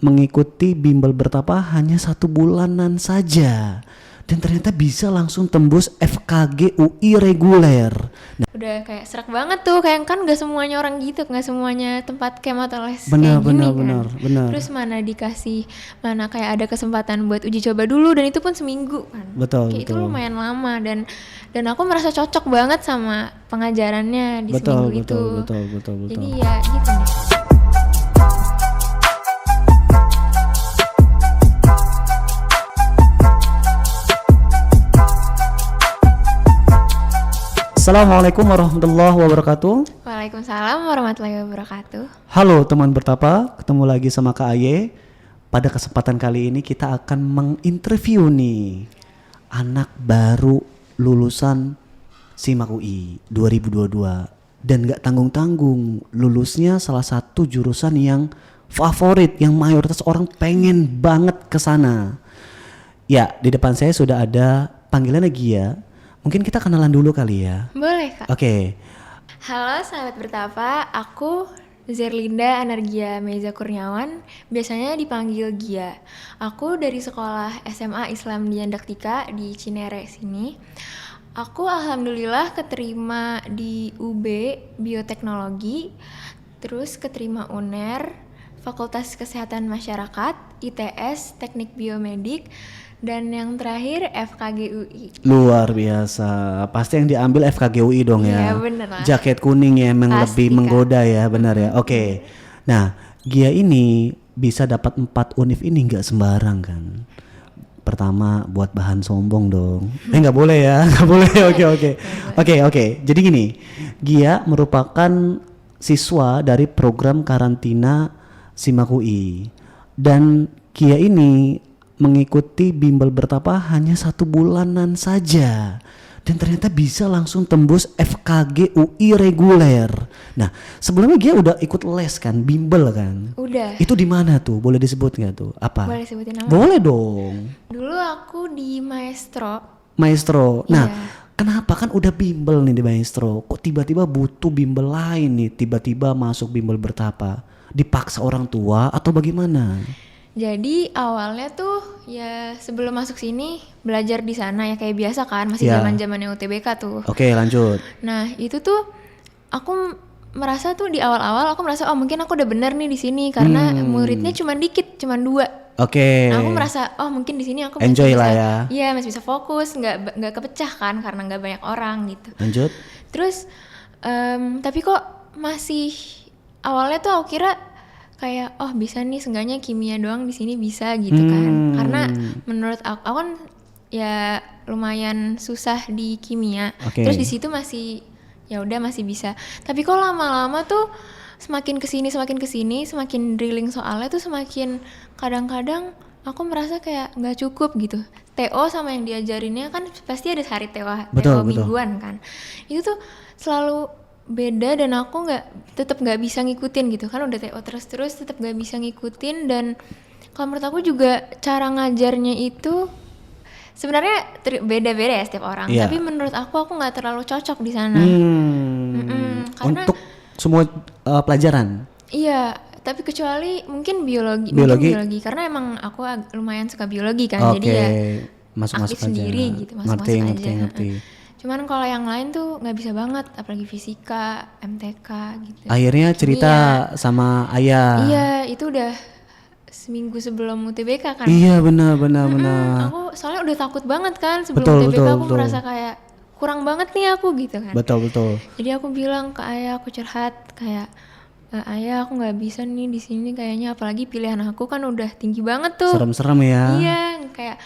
mengikuti bimbel bertapa hanya 1 bulanan saja. Dan ternyata bisa langsung tembus FKG UI reguler. Nah, Udah kayak serak banget tuh, kayak kan gak semuanya orang gitu, gak semuanya tempat camp atau les benar, kayak gini benar, kan. benar. Terus mana kayak ada kesempatan buat uji coba dulu, dan itu pun seminggu kan. Betul, Kayak betul. itu lumayan lama, dan aku merasa cocok banget sama pengajarannya di Betul, seminggu itu. betul. Jadi ya gitu deh. Assalamualaikum warahmatullahi wabarakatuh. Waalaikumsalam warahmatullahi wabarakatuh. Halo teman bertapa, ketemu lagi sama Kak Aye. Pada kesempatan kali ini kita akan menginterview nih anak baru lulusan SIMAK UI 2022. Dan gak tanggung-tanggung, lulusnya salah satu jurusan yang favorit, yang mayoritas orang pengen banget ke sana. Ya, di depan saya sudah ada panggilannya Gia. Mungkin kita kenalan dulu kali ya. Boleh Kak. Oke. Halo sahabat bertapa, aku Zerlinda Anargia Meza Kurniawan, biasanya dipanggil Gia. Aku dari sekolah SMA Islam Diandaktika di Cinere sini. Aku alhamdulillah keterima di UB Bioteknologi, terus keterima UNER, Fakultas Kesehatan Masyarakat, ITS, Teknik Biomedik, dan yang terakhir FKG UI. Luar biasa. Pasti yang diambil FKG UI dong ya. Iya bener lah. Jaket kuning ya emang Pasti, lebih Kak. menggoda ya, benar ya. Oke. Nah, Gia ini bisa dapat 4 univ ini nggak sembarang kan. Pertama buat bahan sombong dong. Nggak boleh ya, nggak boleh. Oke. Jadi gini, Gia merupakan siswa dari program karantina SIMAK UI. Dan Gia ini mengikuti bimbel bertapa hanya 1 bulanan saja. Dan ternyata bisa langsung tembus FKG UI reguler. Nah, sebelumnya Gia udah ikut les kan, bimbel kan? Udah. Itu di mana tuh? Boleh disebut nggak tuh? Apa? Boleh sebutin nama? Boleh dong. Dulu aku di Maestro. Maestro. Nah, Iya. kenapa kan udah bimbel nih di Maestro? Kok tiba-tiba butuh bimbel lain nih? Tiba-tiba masuk bimbel bertapa? Dipaksa orang tua atau bagaimana? Jadi awalnya tuh ya sebelum masuk sini belajar di sana ya kayak biasa kan, masih Ya. zaman-zamannya UTBK tuh. Oke, lanjut. Nah, itu tuh aku merasa tuh di awal-awal aku merasa oh mungkin aku udah bener nih di sini karena muridnya cuma dikit, cuma 2. Oke. Nah, aku merasa oh mungkin di sini aku Enjoy masih lah bisa, ya. Iya, masih bisa fokus, nggak kepecah kan karena nggak banyak orang gitu. Lanjut. Terus tapi kok masih awalnya tuh aku kira kayak oh bisa nih seenggaknya kimia doang di sini bisa gitu kan. Karena menurut aku kan ya lumayan susah di kimia. Oke. Terus di situ masih ya udah masih bisa. Tapi kok lama-lama tuh semakin kesini semakin drilling soalnya tuh semakin kadang-kadang aku merasa kayak nggak cukup gitu. TO sama yang diajarinnya kan pasti ada hari TO Betul. mingguan kan. Itu tuh selalu beda dan aku tetap nggak bisa ngikutin gitu kan, udah TO terus tetap nggak bisa ngikutin. Dan kalau menurut aku juga cara ngajarnya itu sebenarnya beda-beda ya setiap orang. Iya. Tapi menurut aku nggak terlalu cocok di sana. Karena Untuk semua pelajaran. iya, tapi kecuali mungkin biologi karena emang aku lumayan suka biologi kan. Oke. Jadi ya Masuk-masuk aktif aja. sendiri gitu, masuk-masuk aja. Ngerti. Cuman kalau yang lain tuh nggak bisa banget, apalagi fisika, MTK gitu. Akhirnya cerita sama ayah. Iya, itu udah seminggu sebelum UTBK kan. Iya, benar. Aku soalnya udah takut banget kan sebelum Betul, UTBK. Aku betul. merasa kayak kurang banget nih aku gitu kan. Betul. Jadi aku bilang ke ayah, aku curhat kayak ayah aku nggak bisa nih di sini kayaknya, apalagi pilihan aku kan udah tinggi banget tuh. Serem-serem ya. Iya, kayak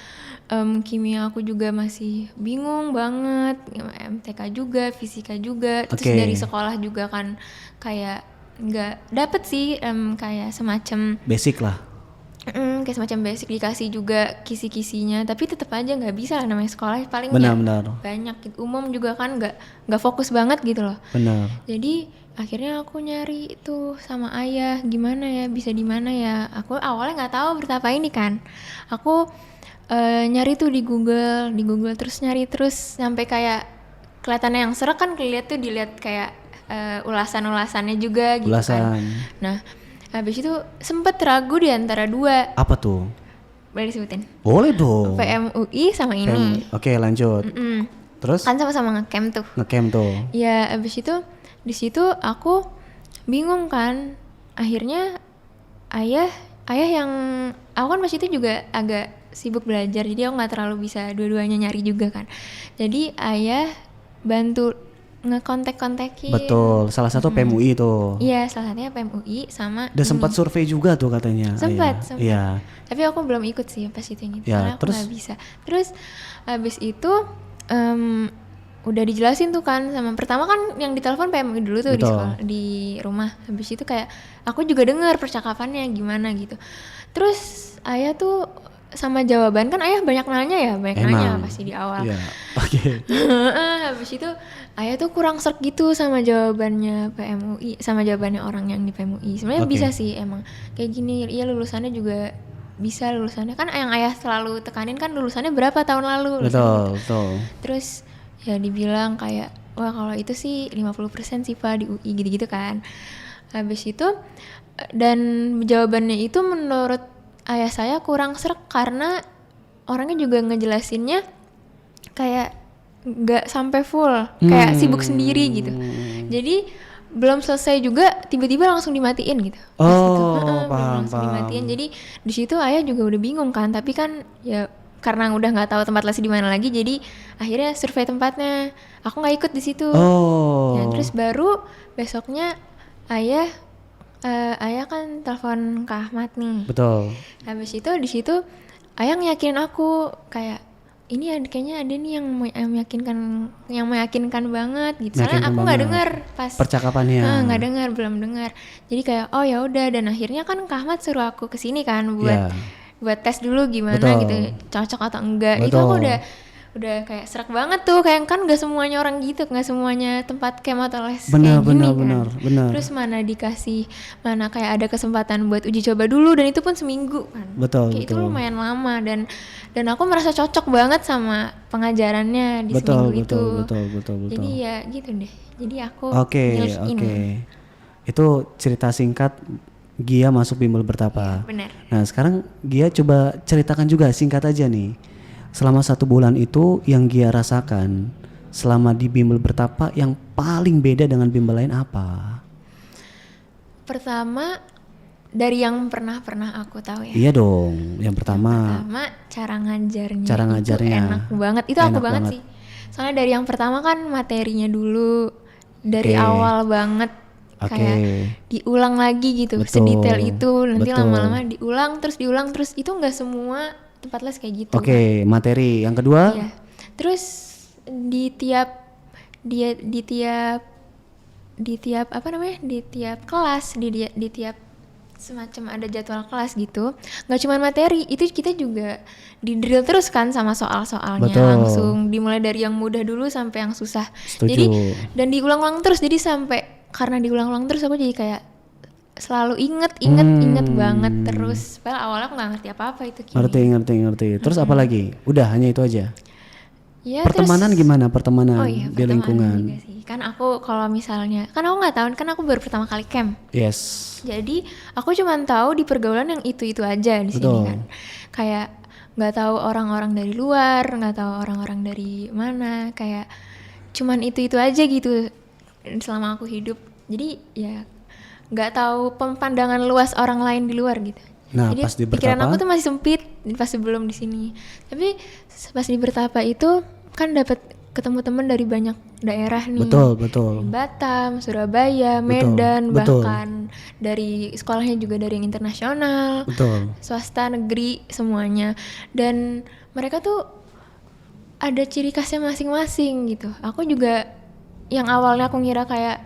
kimia aku juga masih bingung banget, MTK juga, fisika juga, terus Oke. dari sekolah juga kan kayak nggak dapet sih kayak semacam Basic lah. kayak semacam basic, dikasih juga kisi-kisinya, tapi tetap aja nggak bisa lah, namanya sekolah paling Benar. banyak gitu. Umum juga kan nggak fokus banget gitu loh. Benar. Jadi akhirnya aku nyari itu sama ayah, gimana ya, bisa di mana ya. Aku awalnya nggak tahu bertapa ini kan. Aku nyari tuh di Google terus nyari terus sampai kayak kelihatannya yang serak kan, dilihat kayak ulasan-ulasannya juga gitu kan. Ulasan. Nah, Habis itu sempet ragu di antara dua. Apa tuh? Boleh disebutin? Boleh dong. PMUI sama ini. Oke, lanjut. Terus Kan sama-sama ngecamp tuh. ngecamp tuh. Ya abis itu di situ aku bingung kan. Akhirnya ayah yang aku kan pas itu juga agak sibuk belajar, jadi aku nggak terlalu bisa dua-duanya nyari juga kan. Jadi ayah bantu ngekontak-kontakin. Betul, salah satu PMUI tuh. Iya, salah satunya PMUI sama Udah sempat survei juga tuh katanya. Sempat. Iya. Tapi aku belum ikut sih pas itu yang itu, Ya, karena aku terus? nggak bisa. Terus habis itu udah dijelasin tuh kan sama, pertama kan yang ditelepon PMUI dulu tuh di Betul. sekolah, di rumah. Habis itu kayak aku juga dengar percakapannya gimana gitu. Terus ayah tuh sama jawaban, kan ayah banyak nanya Emang. pasti di awal. Iya. Oke. Habis itu ayah tuh kurang serg gitu sama jawabannya PMUI, sama jawabannya orang yang di PMUI. Sebenarnya Oke. bisa sih emang kayak gini. Iya, lulusannya juga bisa, lulusannya kan yang ayah selalu tekanin kan lulusannya berapa tahun lalu. Betul. Terus ya dibilang kayak, wah kalau itu sih 50% sih Pak di UI gitu-gitu kan. Habis itu dan jawabannya itu menurut ayah saya kurang serg karena orangnya juga ngejelasinnya kayak nggak sampai full, kayak sibuk sendiri gitu. Jadi belum selesai juga tiba-tiba langsung dimatiin gitu. Pas itu. Paham. Langsung dimatiin. Jadi di situ ayah juga udah bingung kan, tapi kan ya karena udah nggak tahu tempat les di mana lagi, jadi akhirnya survei tempatnya. Aku nggak ikut di situ. Oh. Nah, terus baru besoknya ayah kan telepon Kak Ahmad nih. Betul. Habis itu di situ ayah ngeyakinin aku kayak ini kayaknya ada nih yang meyakinkan banget gitu. Soalnya Meyakinkan aku nggak banget. dengar pas Percakapannya. nggak dengar, belum dengar. Jadi kayak oh ya udah, dan akhirnya kan Kak Ahmad suruh aku kesini kan buat Iya. buat tes dulu gimana Betul. gitu, cocok atau enggak. Itu aku Betul. udah kayak serak banget tuh, kayak kan nggak semuanya orang gitu, nggak semuanya tempat camp atau les Benar, kayak gini benar, kan. benar. Terus mana kayak ada kesempatan buat uji coba dulu, dan itu pun seminggu kan. Betul, Kayak itu betul. lumayan lama, dan aku merasa cocok banget sama pengajarannya di Betul. seminggu itu. Betul. Jadi ya gitu deh. Jadi aku Oke. milih ini. Itu cerita singkat Gia masuk bimbel bertapa. Benar. Nah sekarang Gia coba ceritakan juga singkat aja nih. Selama 1 bulan itu yang Gia rasakan selama di bimbel bertapa yang paling beda dengan bimbel lain apa? Pertama dari yang pernah aku tahu ya. Iya dong. Yang pertama. Cara ngajarnya. Cara itu ngajarnya. enak banget. Itu aku Enak banget banget. sih. Soalnya dari yang pertama kan materinya dulu dari Oke. awal banget. Oke. Kayak diulang lagi gitu, Betul. sedetail itu. Nanti Betul. lama-lama diulang terus itu nggak semua tempat les kayak gitu. Oke, materi. Yang kedua? Iya. Terus di tiap apa namanya? Di tiap kelas, di tiap semacam ada jadwal kelas gitu. Nggak cuma materi, itu kita juga di drill terus kan sama soal-soalnya. Betul. Langsung dimulai dari yang mudah dulu sampai yang susah. Setuju. Jadi dan diulang-ulang terus. Jadi karena diulang-ulang terus aku jadi kayak selalu inget banget terus. Padahal awalnya aku nggak ngerti apa-apa itu kimia. Ngerti. Terus apa lagi? Udah hanya itu aja. Ya, Pertemanan terus, gimana? Pertemanan oh iya, di pertemanan lingkungan. juga sih. Kan aku kalau misalnya, kan aku nggak tahu, kan aku baru pertama kali camp. Yes. Jadi aku cuma tahu di pergaulan yang itu aja di sini Betul. kan. Kayak nggak tahu orang-orang dari luar, nggak tahu orang-orang dari mana. Kayak cuman itu aja gitu selama aku hidup. Jadi ya nggak tahu pandangan luas orang lain di luar gitu. Nah, Jadi pas di pikiran Bertapa? aku tuh masih sempit pas sebelum di sini. Tapi pas di Bertapa itu kan dapat ketemu teman dari banyak daerah nih. Betul. Batam, Surabaya, Betul, Medan, betul. bahkan dari sekolahnya juga dari yang internasional, Betul. swasta, negeri, semuanya. Dan mereka tuh ada ciri khasnya masing-masing gitu. Aku juga yang awalnya aku ngira kayak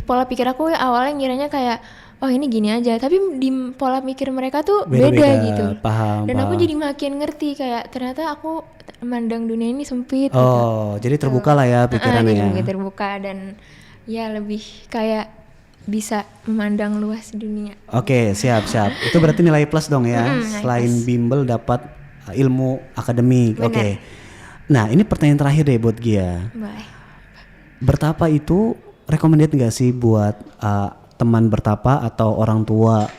pola pikir aku awalnya ngiranya kayak oh ini gini aja, tapi di pola pikir mereka tuh beda gitu. Paham. Dan aku jadi makin ngerti kayak ternyata aku memandang dunia ini sempit gitu. Oh, jadi terbuka lah ya pikirannya Jadi ya. lebih terbuka dan ya lebih kayak bisa memandang luas dunia. Oke, siap. Itu berarti nilai plus dong ya. Nilai Selain plus. bimbel dapat ilmu akademik. Benar. Oke. Nah, ini pertanyaan terakhir deh buat Gia. Boleh. Bertapa itu recommended nggak sih buat teman bertapa atau orang tua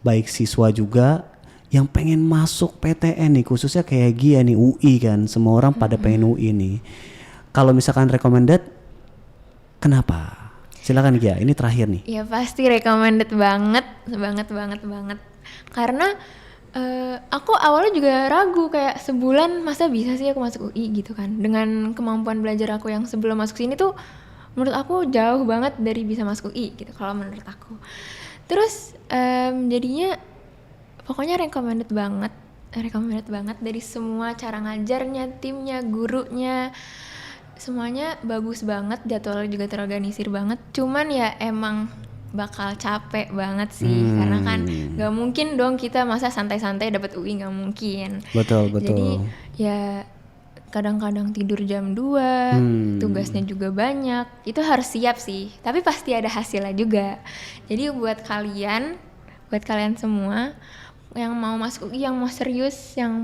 baik siswa juga yang pengen masuk PTN nih, khususnya kayak Gia nih UI kan, semua orang pada pengen UI nih. Kalau misalkan recommended, kenapa? Silakan Gia, ini terakhir nih. Ya pasti recommended banget, banget. Karena aku awalnya juga ragu kayak sebulan masa bisa sih aku masuk UI gitu kan. Dengan kemampuan belajar aku yang sebelum masuk sini tuh menurut aku jauh banget dari bisa masuk UI gitu kalau menurut aku. Terus jadinya pokoknya recommended banget dari semua cara ngajarnya, timnya, gurunya. Semuanya bagus banget, jadwalnya juga terorganisir banget. Cuman ya emang bakal capek banget sih, karena kan nggak mungkin dong kita masa santai-santai dapat UI, nggak mungkin. Betul. Jadi ya kadang-kadang tidur jam 2, tugasnya juga banyak. Itu harus siap sih, tapi pasti ada hasilnya juga. Jadi buat kalian semua yang mau masuk UI, yang mau serius, yang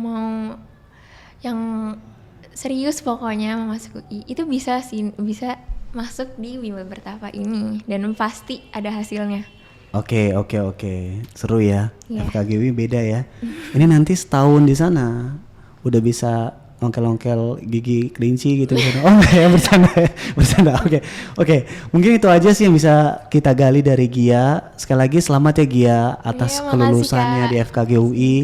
serius pokoknya mau masuk UI, itu bisa masuk di Bima Bertapa ini dan pasti ada hasilnya. Oke. Seru ya. Iya. FKGW beda ya. Ini nanti setahun di sana udah bisa ongkel-ongkel gigi kelinci gitu. Oh ya, bercanda. Oke. Mungkin itu aja sih yang bisa kita gali dari Gia. Sekali lagi selamat ya Gia atas Iya, makasih, kelulusannya Kak. di FKG UI.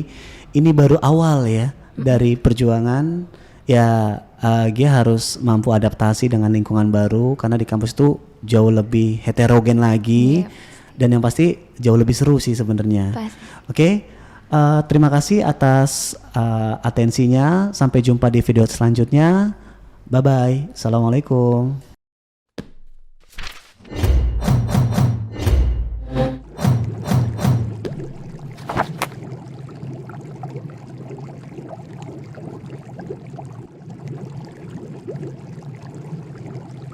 Ini baru awal ya dari perjuangan. Ya Gia harus mampu adaptasi dengan lingkungan baru karena di kampus itu jauh lebih heterogen lagi. Dan yang pasti jauh lebih seru sih sebenarnya. Oke. Terima kasih atas atensinya. Sampai jumpa di video selanjutnya. Bye bye. Assalamualaikum.